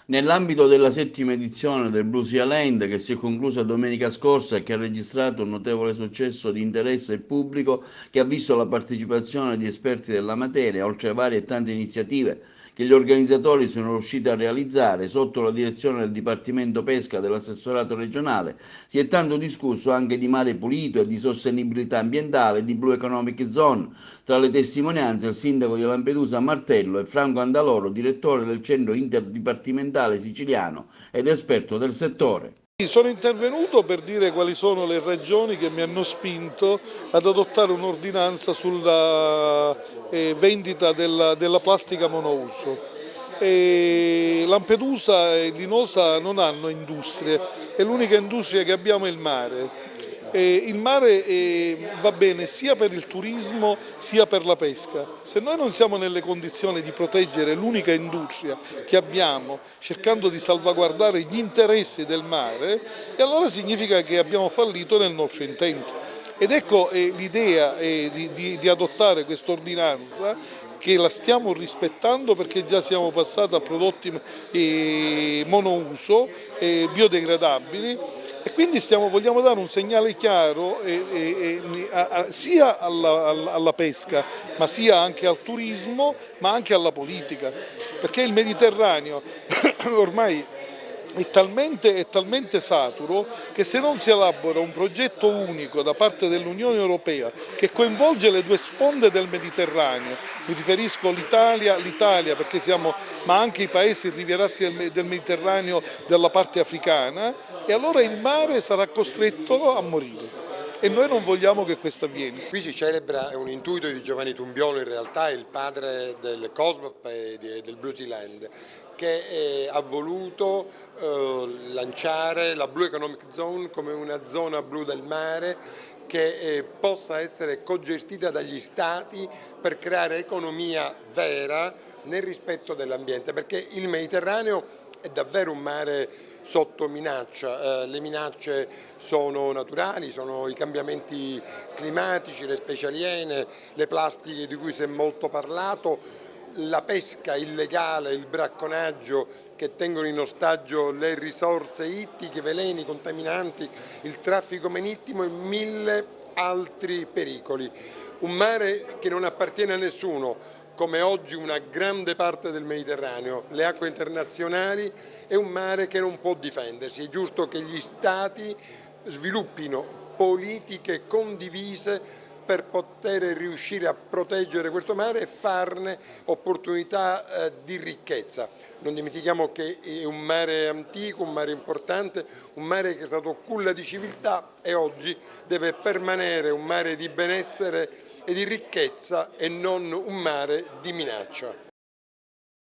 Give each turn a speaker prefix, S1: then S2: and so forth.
S1: Nell'ambito della settima edizione del Blue Sea Land, che si è conclusa domenica scorsa e che ha registrato un notevole successo di interesse pubblico, che ha visto la partecipazione di esperti della materia, oltre a varie e tante iniziative che gli organizzatori sono riusciti a realizzare sotto la direzione del Dipartimento Pesca dell'assessorato regionale, si è tanto discusso anche di mare pulito e di sostenibilità ambientale e di Blue Economic Zone. Tra le testimonianze il sindaco di Lampedusa Martello e Franco Andaloro, direttore del centro interdipartimentale siciliano ed esperto del settore.
S2: Sono intervenuto per dire quali sono le ragioni che mi hanno spinto ad adottare un'ordinanza sulla vendita della plastica monouso. Lampedusa e Linosa non hanno industrie, e l'unica industria che abbiamo è il mare. Il mare va bene sia per il turismo sia per la pesca. Se noi non siamo nelle condizioni di proteggere l'unica industria che abbiamo, cercando di salvaguardare gli interessi del mare, e allora significa che abbiamo fallito nel nostro intento. Ed ecco l'idea di adottare questa ordinanza, che la stiamo rispettando perché già siamo passati a prodotti monouso, biodegradabili, e quindi vogliamo dare un segnale chiaro sia alla pesca, ma sia anche al turismo, ma anche alla politica, perché il Mediterraneo ormai è talmente saturo che se non si elabora un progetto unico da parte dell'Unione Europea che coinvolge le due sponde del Mediterraneo, mi riferisco all'Italia perché ma anche i paesi rivieraschi del Mediterraneo della parte africana, e allora il mare sarà costretto a morire. E noi non vogliamo che questo avviene.
S3: Qui si celebra un intuito di Giovanni Tumbiolo, in realtà è il padre del COSMOP e del Blue Sea Land, che ha voluto lanciare la Blue Economic Zone come una zona blu del mare che possa essere cogestita dagli stati per creare economia vera nel rispetto dell'ambiente, perché il Mediterraneo è davvero un mare sotto minaccia. Le minacce sono naturali, sono i cambiamenti climatici, le specie aliene, le plastiche di cui si è molto parlato, la pesca illegale, il bracconaggio che tengono in ostaggio le risorse ittiche, veleni, contaminanti, il traffico marittimo e mille altri pericoli. Un mare che non appartiene a nessuno, come oggi una grande parte del Mediterraneo, le acque internazionali, è un mare che non può difendersi. È giusto che gli Stati sviluppino politiche condivise per poter riuscire a proteggere questo mare e farne opportunità di ricchezza. Non dimentichiamo che è un mare antico, un mare importante, un mare che è stato culla di civiltà e oggi deve permanere un mare di benessere e di ricchezza e non un mare di minaccia.